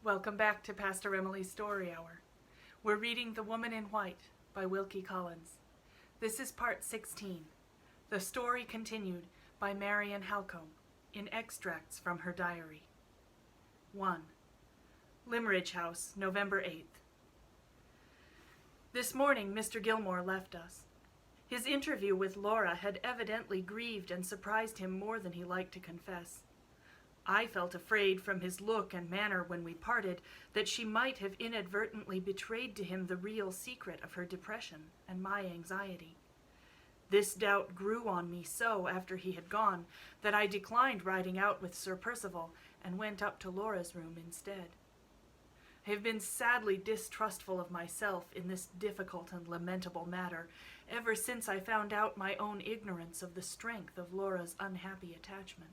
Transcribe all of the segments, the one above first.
Welcome back to Pastor Emilie's Story Hour. We're reading The Woman in White by Wilkie Collins. This is part 16. The story continued by Miss Halcombe in extracts from her diary. 1. Limmeridge House, November 8th. This morning Mr. Gilmore left us. His interview with Laura had evidently grieved and surprised him more than he liked to confess. I felt afraid from his look and manner when we parted that she might have inadvertently betrayed to him the real secret of her depression and my anxiety. This doubt grew on me so after he had gone that I declined riding out with Sir Percival and went up to Laura's room instead. I have been sadly distrustful of myself in this difficult and lamentable matter ever since I found out my own ignorance of the strength of Laura's unhappy attachment.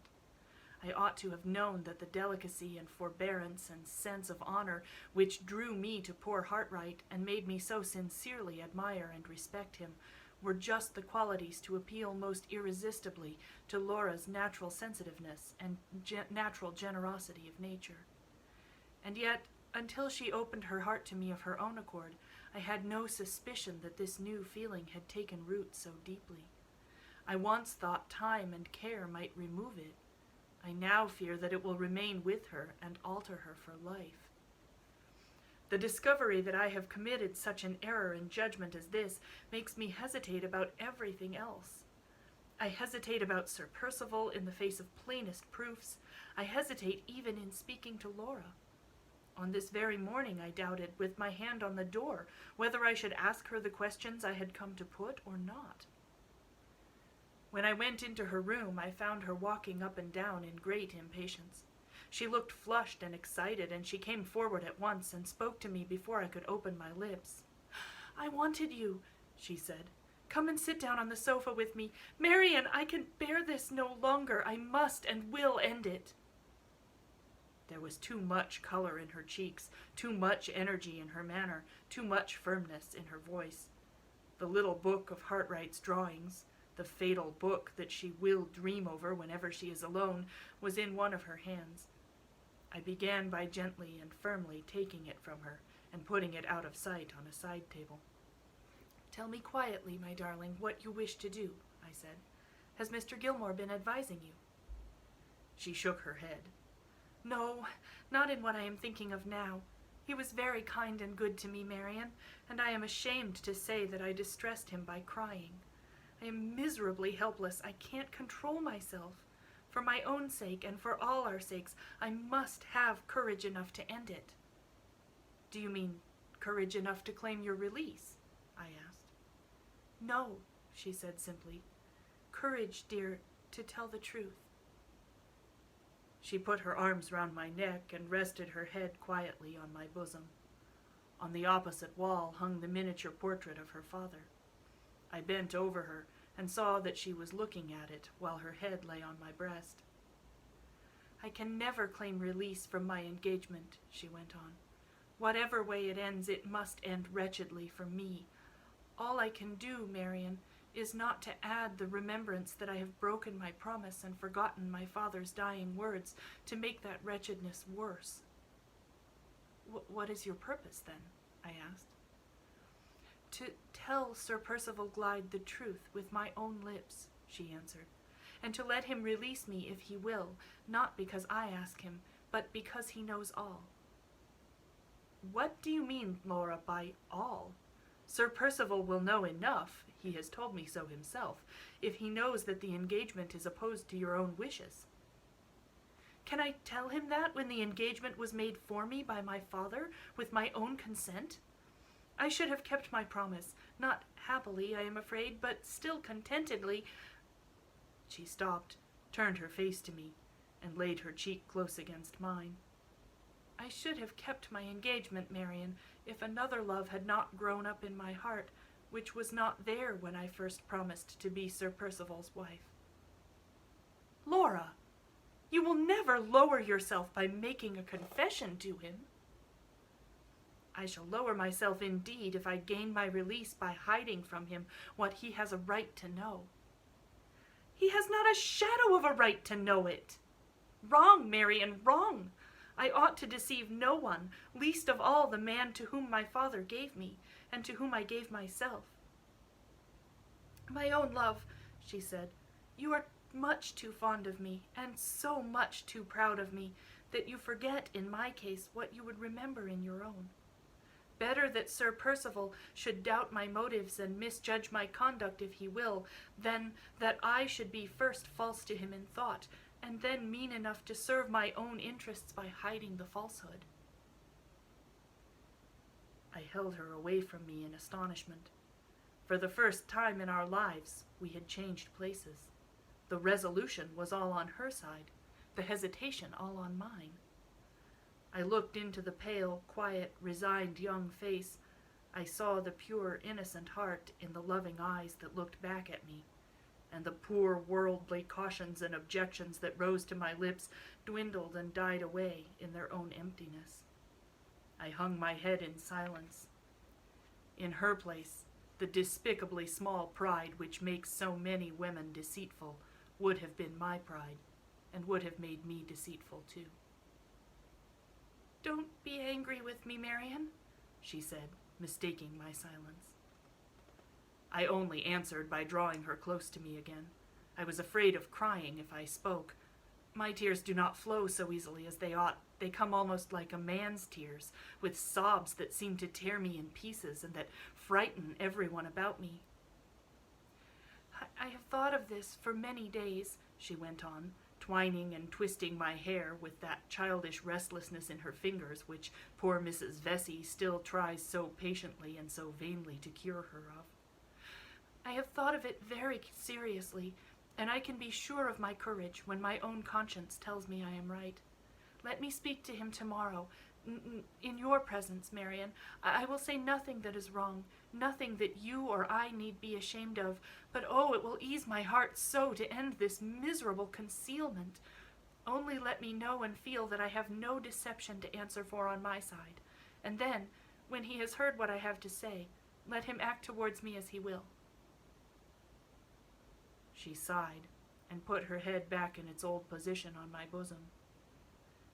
I ought to have known that the delicacy and forbearance and sense of honor which drew me to poor Hartright and made me so sincerely admire and respect him were just the qualities to appeal most irresistibly to Laura's natural sensitiveness and natural generosity of nature. And yet, until she opened her heart to me of her own accord, I had no suspicion that this new feeling had taken root so deeply. I once thought time and care might remove it. I now fear that it will remain with her and alter her for life. The discovery that I have committed such an error in judgment as this makes me hesitate about everything else. I hesitate about Sir Percival in the face of plainest proofs. I hesitate even in speaking to Laura. On this very morning I doubted, with my hand on the door, whether I should ask her the questions I had come to put or not. When I went into her room, I found her walking up and down in great impatience. She looked flushed and excited, and she came forward at once and spoke to me before I could open my lips. "I wanted you," she said. "Come and sit down on the sofa with me. Marian, I can bear this no longer. I must and will end it." There was too much color in her cheeks, too much energy in her manner, too much firmness in her voice. The little book of Hartright's drawings, the fatal book that she will dream over whenever she is alone, was in one of her hands. I began by gently and firmly taking it from her and putting it out of sight on a side table. "Tell me quietly, my darling, what you wish to do," I said. "Has Mr. Gilmore been advising you?" She shook her head. "No, not in what I am thinking of now. He was very kind and good to me, Marian, and I am ashamed to say that I distressed him by crying. I am miserably helpless. I can't control myself. For my own sake and for all our sakes, I must have courage enough to end it." "Do you mean courage enough to claim your release?" I asked. "No," she said simply. "Courage, dear, to tell the truth." She put her arms round my neck and rested her head quietly on my bosom. On the opposite wall hung the miniature portrait of her father. I bent over her and saw that she was looking at it while her head lay on my breast. "I can never claim release from my engagement," she went on. "Whatever way it ends, it must end wretchedly for me. All I can do, Marian, is not to add the remembrance that I have broken my promise and forgotten my father's dying words to make that wretchedness worse." What is your purpose, then?" I asked. "To tell Sir Percival Glyde the truth with my own lips," she answered, "and to let him release me if he will, not because I ask him, but because he knows all." "What do you mean, Laura, by all? Sir Percival will know enough, he has told me so himself, if he knows that the engagement is opposed to your own wishes." "Can I tell him that when the engagement was made for me by my father, with my own consent? I should have kept my promise, not happily, I am afraid, but still contentedly." She stopped, turned her face to me, and laid her cheek close against mine. "I should have kept my engagement, Marian, if another love had not grown up in my heart, which was not there when I first promised to be Sir Percival's wife." "Laura, you will never lower yourself by making a confession to him." "I shall lower myself indeed if I gain my release by hiding from him what he has a right to know." "He has not a shadow of a right to know it." "Wrong, Marian, wrong. I ought to deceive no one, least of all the man to whom my father gave me, and to whom I gave myself. My own love, she said, you are much too fond of me, and so much too proud of me, that you forget in my case what you would remember in your own. Better that Sir Percival should doubt my motives and misjudge my conduct if he will, than that I should be first false to him in thought, and then mean enough to serve my own interests by hiding the falsehood. I held her away from me in astonishment. For the first time in our lives, we had changed places. The resolution was all on her side, the hesitation all on mine. I looked into the pale, quiet, resigned young face. I saw the pure, innocent heart in the loving eyes that looked back at me, and the poor worldly cautions and objections that rose to my lips dwindled and died away in their own emptiness. I hung my head in silence. In her place, the despicably small pride which makes so many women deceitful would have been my pride, and would have made me deceitful too. "Don't be angry with me, Marian," she said, mistaking my silence. I only answered by drawing her close to me again. I was afraid of crying if I spoke. My tears do not flow so easily as they ought. They come almost like a man's tears, with sobs that seem to tear me in pieces and that frighten everyone about me. I have thought of this for many days," she went on, twining and twisting my hair with that childish restlessness in her fingers which poor Mrs. Vesey still tries so patiently and so vainly to cure her of. "I have thought of it very seriously, and I can be sure of my courage when my own conscience tells me I am right. Let me speak to him tomorrow, in your presence, Marian. I will say nothing that is wrong, nothing that you or I need be ashamed of, but oh, it will ease my heart so to end this miserable concealment. Only let me know and feel that I have no deception to answer for on my side, and then, when he has heard what I have to say, let him act towards me as he will." She sighed, and put her head back in its old position on my bosom.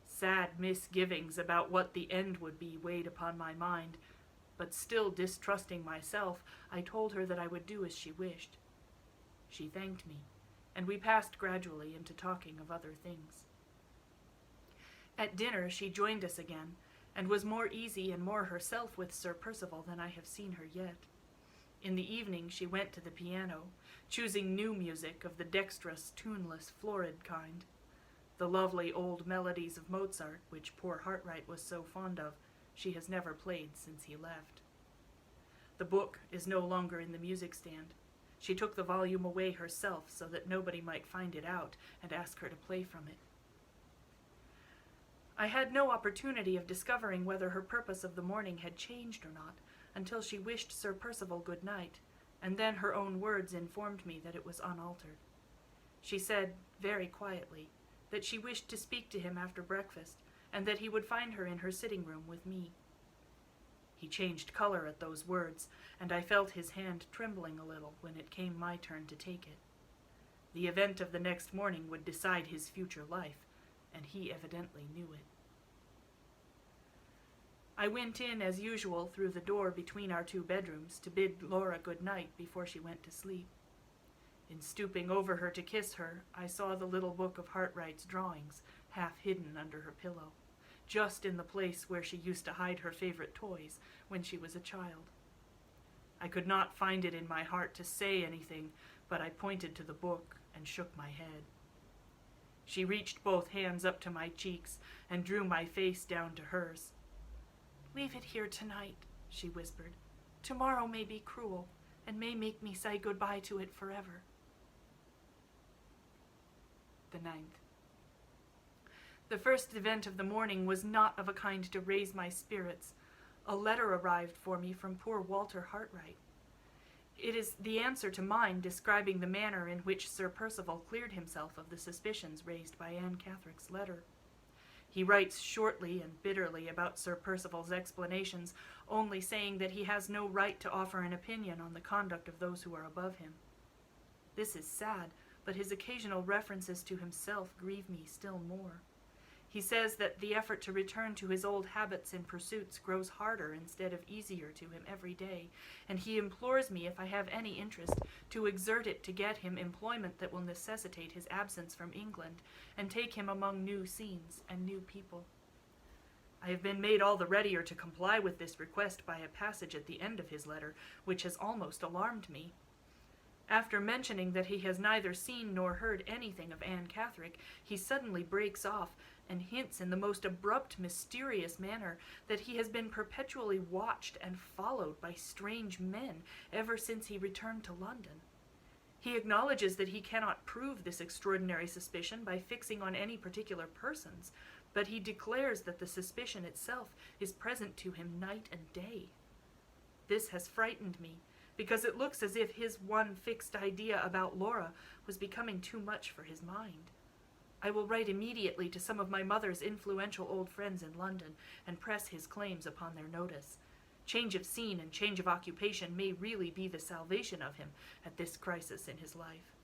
Sad misgivings about what the end would be weighed upon my mind, but still distrusting myself, I told her that I would do as she wished. She thanked me, and we passed gradually into talking of other things. At dinner she joined us again, and was more easy and more herself with Sir Percival than I have seen her yet. In the evening she went to the piano, choosing new music of the dexterous, tuneless, florid kind. The lovely old melodies of Mozart, which poor Hartright was so fond of, she has never played since he left. The book is no longer in the music stand. She took the volume away herself so that nobody might find it out and ask her to play from it. I had no opportunity of discovering whether her purpose of the morning had changed or not, until she wished Sir Percival good night, and then her own words informed me that it was unaltered. She said, very quietly, that she wished to speak to him after breakfast, and that he would find her in her sitting room with me. He changed color at those words, and I felt his hand trembling a little when it came my turn to take it. The event of the next morning would decide his future life, and he evidently knew it. I went in as usual through the door between our two bedrooms to bid Laura good night before she went to sleep. In stooping over her to kiss her, I saw the little book of Hartright's drawings, half hidden under her pillow, just in the place where she used to hide her favorite toys when she was a child. I could not find it in my heart to say anything, but I pointed to the book and shook my head. She reached both hands up to my cheeks and drew my face down to hers. "Leave it here tonight," she whispered. "Tomorrow may be cruel, and may make me say goodbye to it forever." The 9th. The first event of the morning was not of a kind to raise my spirits. A letter arrived for me from poor Walter Hartright. It is the answer to mine describing the manner in which Sir Percival cleared himself of the suspicions raised by Anne Catherick's letter. He writes shortly and bitterly about Sir Percival's explanations, only saying that he has no right to offer an opinion on the conduct of those who are above him. This is sad, but his occasional references to himself grieve me still more. He says that the effort to return to his old habits and pursuits grows harder instead of easier to him every day, and he implores me, if I have any interest, to exert it to get him employment that will necessitate his absence from England, and take him among new scenes and new people. I have been made all the readier to comply with this request by a passage at the end of his letter, which has almost alarmed me. After mentioning that he has neither seen nor heard anything of Anne Catherick, he suddenly breaks off and hints in the most abrupt, mysterious manner that he has been perpetually watched and followed by strange men ever since he returned to London. He acknowledges that he cannot prove this extraordinary suspicion by fixing on any particular persons, but he declares that the suspicion itself is present to him night and day. This has frightened me, because it looks as if his one fixed idea about Laura was becoming too much for his mind. I will write immediately to some of my mother's influential old friends in London and press his claims upon their notice. Change of scene and change of occupation may really be the salvation of him at this crisis in his life.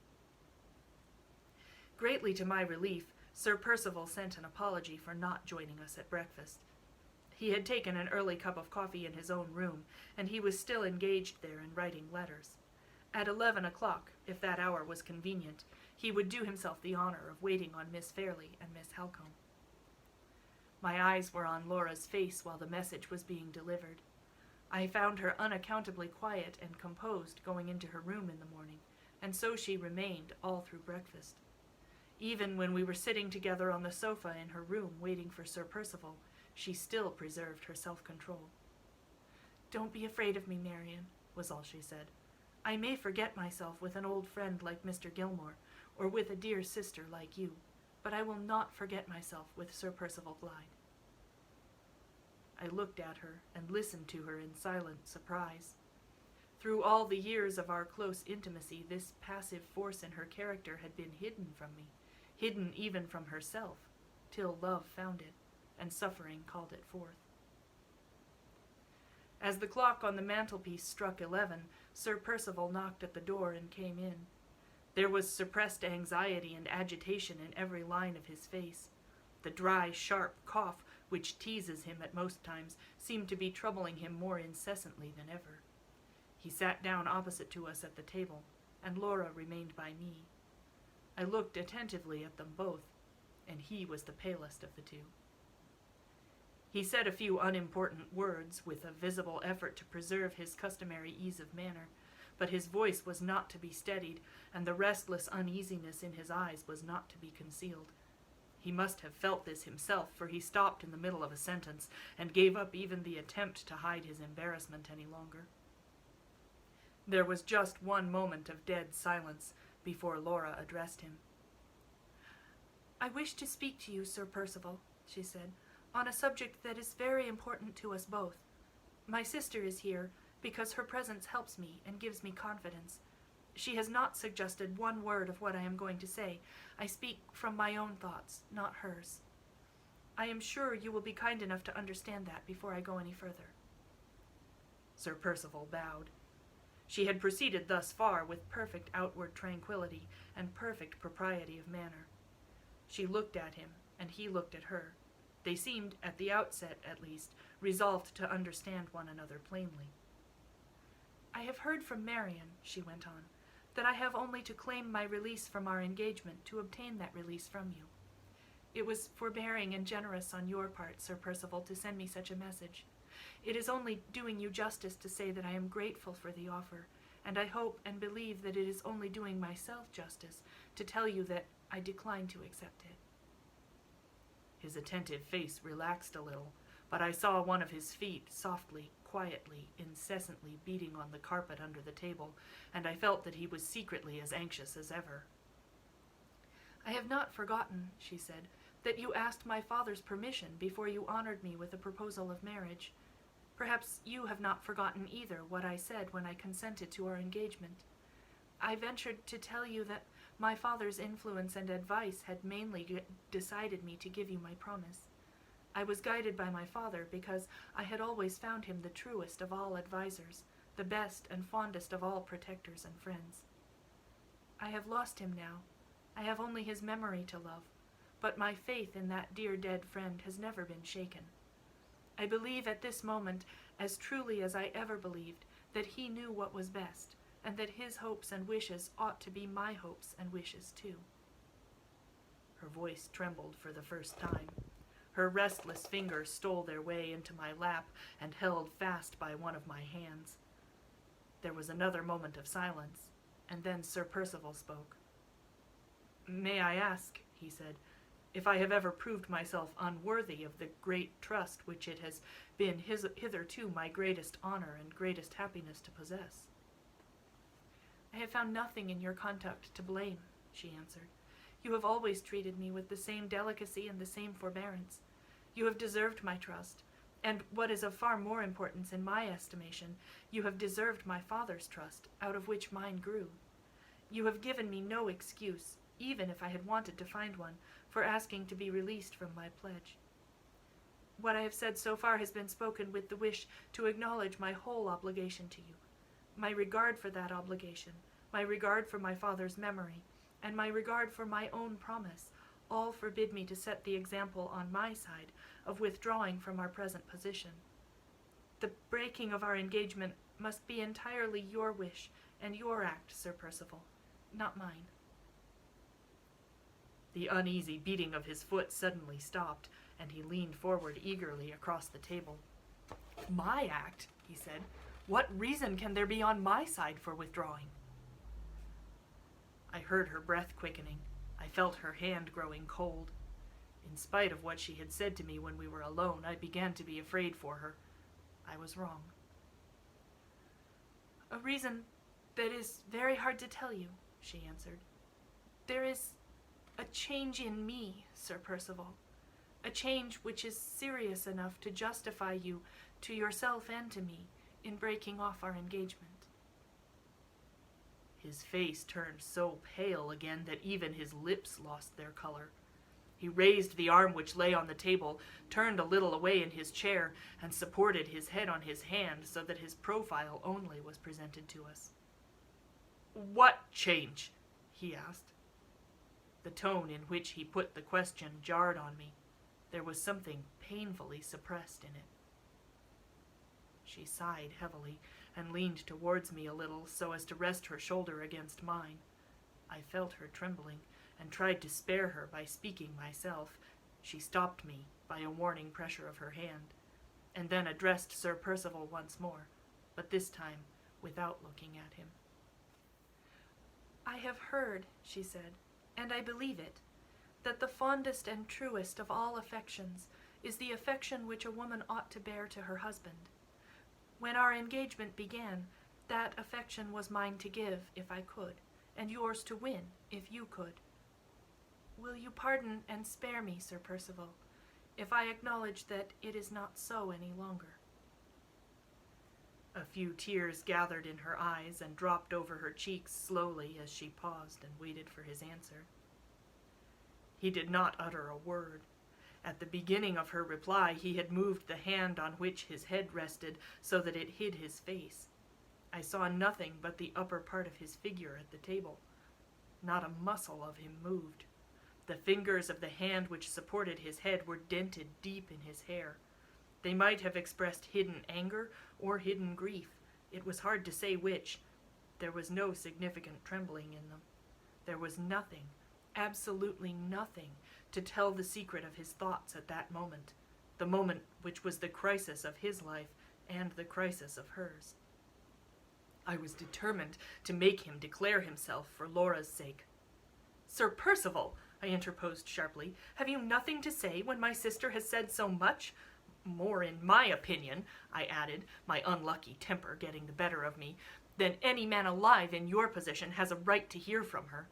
Greatly to my relief, Sir Percival sent an apology for not joining us at breakfast. He had taken an early cup of coffee in his own room, and he was still engaged there in writing letters. At 11 o'clock, if that hour was convenient, he would do himself the honor of waiting on Miss Fairley and Miss Halcombe. My eyes were on Laura's face while the message was being delivered. I found her unaccountably quiet and composed going into her room in the morning, and so she remained all through breakfast. Even when we were sitting together on the sofa in her room waiting for Sir Percival, she still preserved her self-control. "Don't be afraid of me, Marian," was all she said. "I may forget myself with an old friend like Mr. Gilmore, or with a dear sister like you, but I will not forget myself with Sir Percival Glyde." I looked at her and listened to her in silent surprise. Through all the years of our close intimacy, this passive force in her character had been hidden from me, hidden even from herself, till love found it, and suffering called it forth. As the clock on the mantelpiece struck 11, Sir Percival knocked at the door and came in. There was suppressed anxiety and agitation in every line of his face. The dry, sharp cough, which teases him at most times, seemed to be troubling him more incessantly than ever. He sat down opposite to us at the table, and Laura remained by me. I looked attentively at them both, and he was the palest of the two. He said a few unimportant words, with a visible effort to preserve his customary ease of manner, but his voice was not to be steadied, and the restless uneasiness in his eyes was not to be concealed. He must have felt this himself, for he stopped in the middle of a sentence, and gave up even the attempt to hide his embarrassment any longer. There was just one moment of dead silence before Laura addressed him. "I wish to speak to you, Sir Percival," she said, "on a subject that is very important to us both. My sister is here because her presence helps me and gives me confidence. She has not suggested one word of what I am going to say. I speak from my own thoughts, not hers. I am sure you will be kind enough to understand that before I go any further." Sir Percival bowed. She had proceeded thus far with perfect outward tranquillity and perfect propriety of manner. She looked at him, and he looked at her. They seemed, at the outset at least, resolved to understand one another plainly. "I have heard from Marian," she went on, "that I have only to claim my release from our engagement to obtain that release from you. It was forbearing and generous on your part, Sir Percival, to send me such a message. It is only doing you justice to say that I am grateful for the offer, and I hope and believe that it is only doing myself justice to tell you that I decline to accept it." His attentive face relaxed a little, but I saw one of his feet softly, quietly, incessantly beating on the carpet under the table, and I felt that he was secretly as anxious as ever. "I have not forgotten," she said, "that you asked my father's permission before you honored me with a proposal of marriage. Perhaps you have not forgotten either what I said when I consented to our engagement. I ventured to tell you that my father's influence and advice had mainly decided me to give you my promise. I was guided by my father because I had always found him the truest of all advisers, the best and fondest of all protectors and friends. I have lost him now. I have only his memory to love, but my faith in that dear dead friend has never been shaken. I believe at this moment, as truly as I ever believed, that he knew what was best, and that his hopes and wishes ought to be my hopes and wishes too. Her voice trembled for the first time. Her restless fingers stole their way into my lap and held fast by one of my hands. There was another moment of silence, and then Sir Percival spoke. "May I ask," he said, "if I have ever proved myself unworthy of the great trust which it has been hitherto my greatest honor and greatest happiness to possess?" "I have found nothing in your conduct to blame," she answered. "You have always treated me with the same delicacy and the same forbearance. You have deserved my trust, and, what is of far more importance in my estimation, you have deserved my father's trust, out of which mine grew. You have given me no excuse, even if I had wanted to find one, for asking to be released from my pledge. What I have said so far has been spoken with the wish to acknowledge my whole obligation to you, my regard for that obligation, my regard for my father's memory, and my regard for my own promise, all forbid me to set the example on my side of withdrawing from our present position. The breaking of our engagement must be entirely your wish and your act, Sir Percival, not mine." The uneasy beating of his foot suddenly stopped, and he leaned forward eagerly across the table. "My act?" he said. "What reason can there be on my side for withdrawing?" I heard her breath quickening. I felt her hand growing cold. In spite of what she had said to me when we were alone, I began to be afraid for her. I was wrong. "A reason that is very hard to tell you," she answered. "There is a change in me, Sir Percival, a change which is serious enough to justify you, to yourself and to me, in breaking off our engagement." His face turned so pale again that even his lips lost their color. He raised the arm which lay on the table, turned a little away in his chair, and supported his head on his hand so that his profile only was presented to us. "What change?" he asked. The tone in which he put the question jarred on me. There was something painfully suppressed in it. She sighed heavily and leaned towards me a little so as to rest her shoulder against mine. I felt her trembling and tried to spare her by speaking myself. She stopped me by a warning pressure of her hand, and then addressed Sir Percival once more, but this time without looking at him. "I have heard," she said, "and I believe it, that the fondest and truest of all affections is the affection which a woman ought to bear to her husband. When our engagement began, that affection was mine to give, if I could, and yours to win, if you could. Will you pardon and spare me, Sir Percival, if I acknowledge that it is not so any longer?" A few tears gathered in her eyes and dropped over her cheeks slowly as she paused and waited for his answer. He did not utter a word. At the beginning of her reply, he had moved the hand on which his head rested so that it hid his face. I saw nothing but the upper part of his figure at the table. Not a muscle of him moved. The fingers of the hand which supported his head were dented deep in his hair. They might have expressed hidden anger or hidden grief. It was hard to say which. There was no significant trembling in them. There was nothing, absolutely nothing, to tell the secret of his thoughts at that moment, the moment which was the crisis of his life and the crisis of hers. I was determined to make him declare himself for Laura's sake. "Sir Percival," I interposed sharply, "have you nothing to say when my sister has said so much? More, in my opinion," I added, my unlucky temper getting the better of me, "than any man alive in your position has a right to hear from her."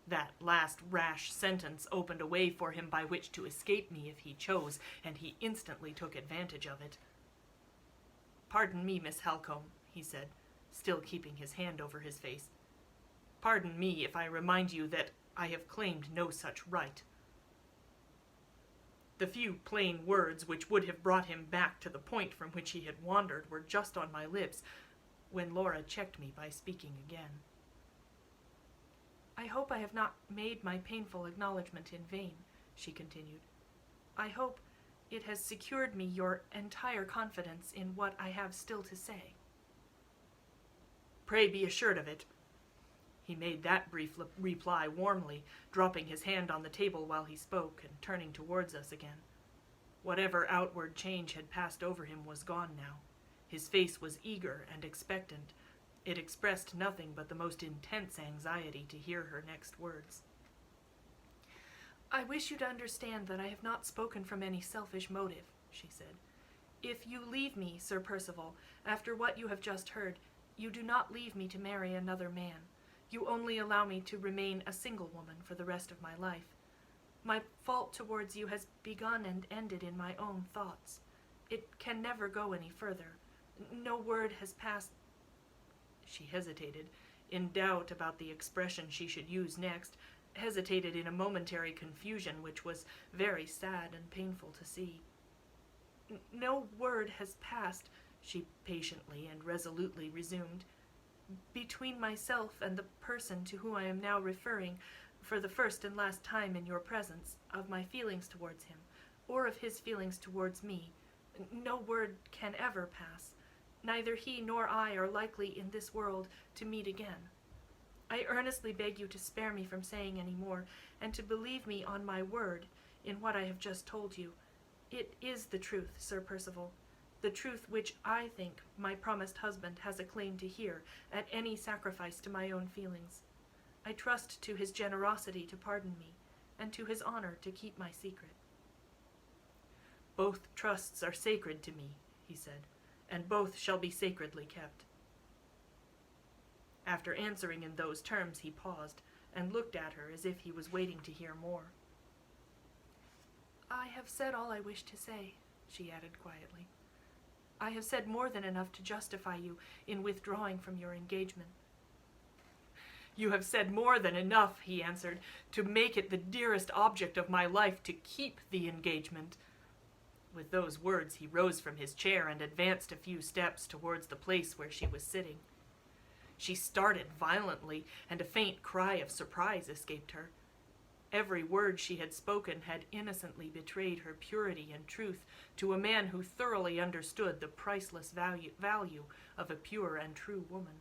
That last rash sentence opened a way for him by which to escape me if he chose, and he instantly took advantage of it. "Pardon me, Miss Halcombe," he said, still keeping his hand over his face. "Pardon me if I remind you that I have claimed no such right." The few plain words which would have brought him back to the point from which he had wandered were just on my lips, when Laura checked me by speaking again. I hope I have not made my painful acknowledgment in vain, she continued. I hope it has secured me your entire confidence in what I have still to say. Pray be assured of it. He made that brief reply warmly, dropping his hand on the table while he spoke and turning towards us again. Whatever outward change had passed over him was gone now. His face was eager and expectant. It expressed nothing but the most intense anxiety to hear her next words. I wish you to understand that I have not spoken from any selfish motive, she said. If you leave me, Sir Percival, after what you have just heard, you do not leave me to marry another man. You only allow me to remain a single woman for the rest of my life. My fault towards you has begun and ended in my own thoughts. It can never go any further. No word has passed. She hesitated, in doubt about the expression she should use next, hesitated in a momentary confusion which was very sad and painful to see. No word has passed, she patiently and resolutely resumed, between myself and the person to whom I am now referring, for the first and last time in your presence, of my feelings towards him, or of his feelings towards me. No word can ever pass. Neither he nor I are likely in this world to meet again. I earnestly beg you to spare me from saying any more, and to believe me on my word in what I have just told you. It is the truth, Sir Percival, the truth which I think my promised husband has a claim to hear at any sacrifice to my own feelings. I trust to his generosity to pardon me, and to his honor to keep my secret. Both trusts are sacred to me, he said, and both shall be sacredly kept. After answering in those terms, he paused, and looked at her as if he was waiting to hear more. I have said all I wish to say, she added quietly. I have said more than enough to justify you in withdrawing from your engagement. You have said more than enough, he answered, to make it the dearest object of my life to keep the engagement. With those words he rose from his chair and advanced a few steps towards the place where she was sitting. She started violently, and a faint cry of surprise escaped her. Every word she had spoken had innocently betrayed her purity and truth to a man who thoroughly understood the priceless value of a pure and true woman.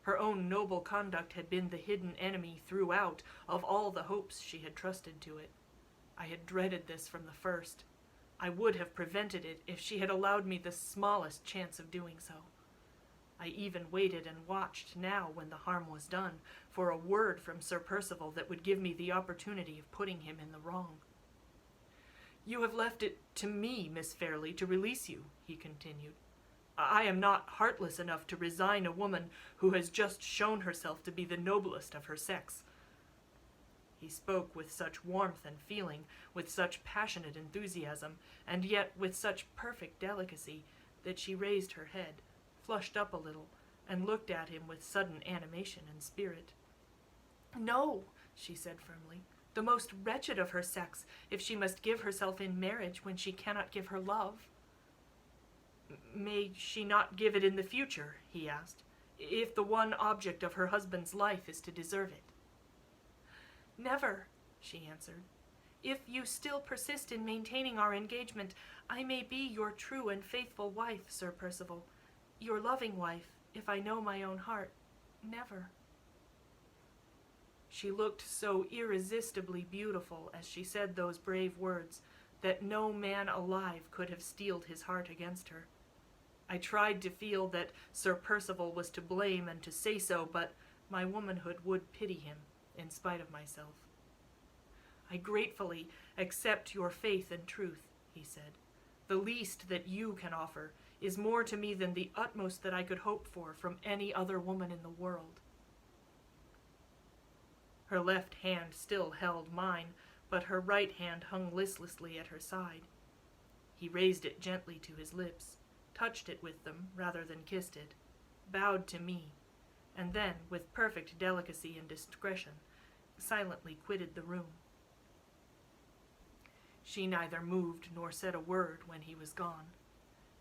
Her own noble conduct had been the hidden enemy throughout of all the hopes she had trusted to it. I had dreaded this from the first. I would have prevented it if she had allowed me the smallest chance of doing so. I even waited and watched now, when the harm was done, for a word from Sir Percival that would give me the opportunity of putting him in the wrong. You have left it to me, Miss Fairley, to release you, he continued. I am not heartless enough to resign a woman who has just shown herself to be the noblest of her sex. He spoke with such warmth and feeling, with such passionate enthusiasm, and yet with such perfect delicacy, that she raised her head, flushed up a little, and looked at him with sudden animation and spirit. No, she said firmly, the most wretched of her sex, if she must give herself in marriage when she cannot give her love. May she not give it in the future, he asked, if the one object of her husband's life is to deserve it? Never, she answered. If you still persist in maintaining our engagement, I may be your true and faithful wife, Sir Percival. Your loving wife, if I know my own heart. Never. She looked so irresistibly beautiful as she said those brave words that no man alive could have steeled his heart against her. I tried to feel that Sir Percival was to blame and to say so, but my womanhood would pity him, in spite of myself. I gratefully accept your faith and truth, he said. The least that you can offer is more to me than the utmost that I could hope for from any other woman in the world. Her left hand still held mine, but her right hand hung listlessly at her side. He raised it gently to his lips, touched it with them rather than kissed it, bowed to me, and then, with perfect delicacy and discretion, silently quitted the room. She neither moved nor said a word when he was gone.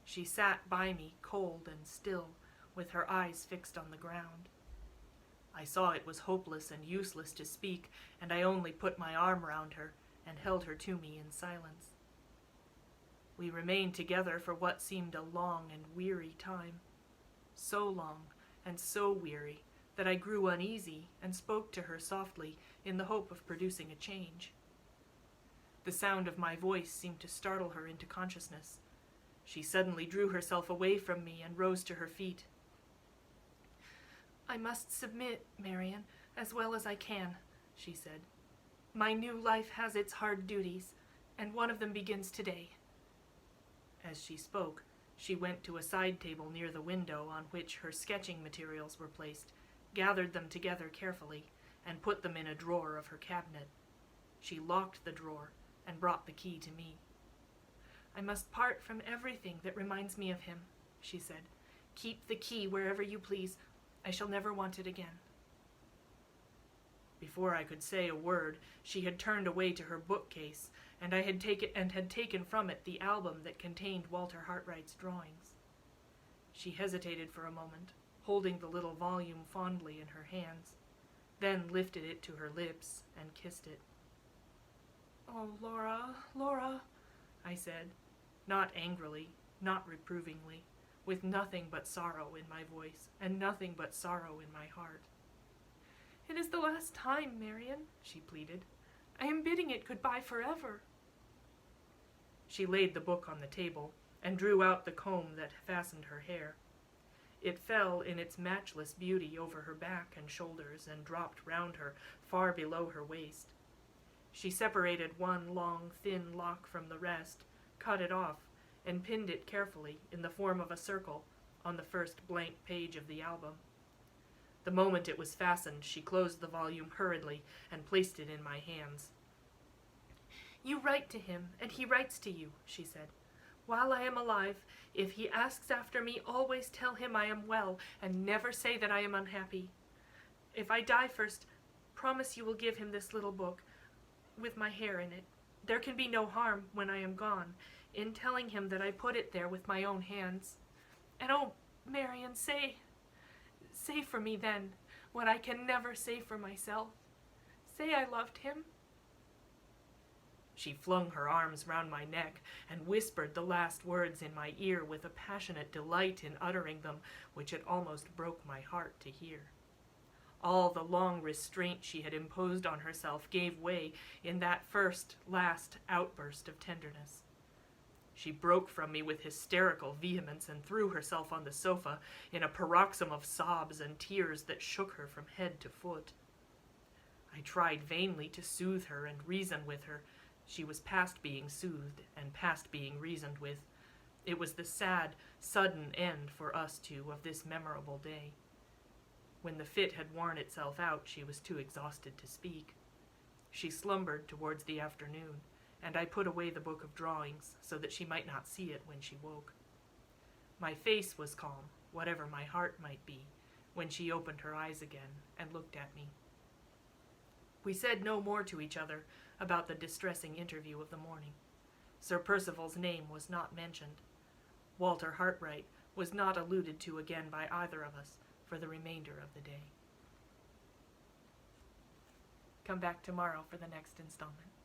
She sat by me, cold and still, with her eyes fixed on the ground. I saw it was hopeless and useless to speak, and I only put my arm round her and held her to me in silence. We remained together for what seemed a long and weary time, so long and so weary that I grew uneasy and spoke to her softly in the hope of producing a change. The sound of my voice seemed to startle her into consciousness. She suddenly drew herself away from me and rose to her feet. "I must submit, Marian, as well as I can," she said. "My new life has its hard duties, and one of them begins today." As she spoke, she went to a side table near the window on which her sketching materials were placed, gathered them together carefully, and put them in a drawer of her cabinet. She locked the drawer and brought the key to me. "I must part from everything that reminds me of him," she said. "Keep the key wherever you please. I shall never want it again." Before I could say a word, she had turned away to her bookcase, and had taken from it the album that contained Walter Hartright's drawings. She hesitated for a moment, holding the little volume fondly in her hands, then lifted it to her lips and kissed it. "Oh, Laura, Laura," I said, not angrily, not reprovingly, with nothing but sorrow in my voice and nothing but sorrow in my heart. "It is the last time, Marian," she pleaded. "I am bidding it goodbye forever." She laid the book on the table and drew out the comb that fastened her hair. It fell in its matchless beauty over her back and shoulders and dropped round her far below her waist. She separated one long, thin lock from the rest, cut it off, and pinned it carefully, in the form of a circle, on the first blank page of the album. The moment it was fastened, she closed the volume hurriedly and placed it in my hands. "You write to him, and he writes to you," she said. "While I am alive, if he asks after me, always tell him I am well, and never say that I am unhappy. If I die first, promise you will give him this little book, with my hair in it. There can be no harm, when I am gone, in telling him that I put it there with my own hands. And oh, Marian, say for me then, what I can never say for myself. Say I loved him." She flung her arms round my neck and whispered the last words in my ear with a passionate delight in uttering them, which it almost broke my heart to hear. All the long restraint she had imposed on herself gave way in that last outburst of tenderness. She broke from me with hysterical vehemence and threw herself on the sofa in a paroxysm of sobs and tears that shook her from head to foot. I tried vainly to soothe her and reason with her. She was past being soothed and past being reasoned with. It was the sad, sudden end for us two of this memorable day. When the fit had worn itself out, she was too exhausted to speak. She slumbered towards the afternoon, and I put away the book of drawings so that she might not see it when she woke. My face was calm, whatever my heart might be, when she opened her eyes again and looked at me. We said no more to each other about the distressing interview of the morning. Sir Percival's name was not mentioned. Walter Hartright was not alluded to again by either of us for the remainder of the day. Come back tomorrow for the next installment.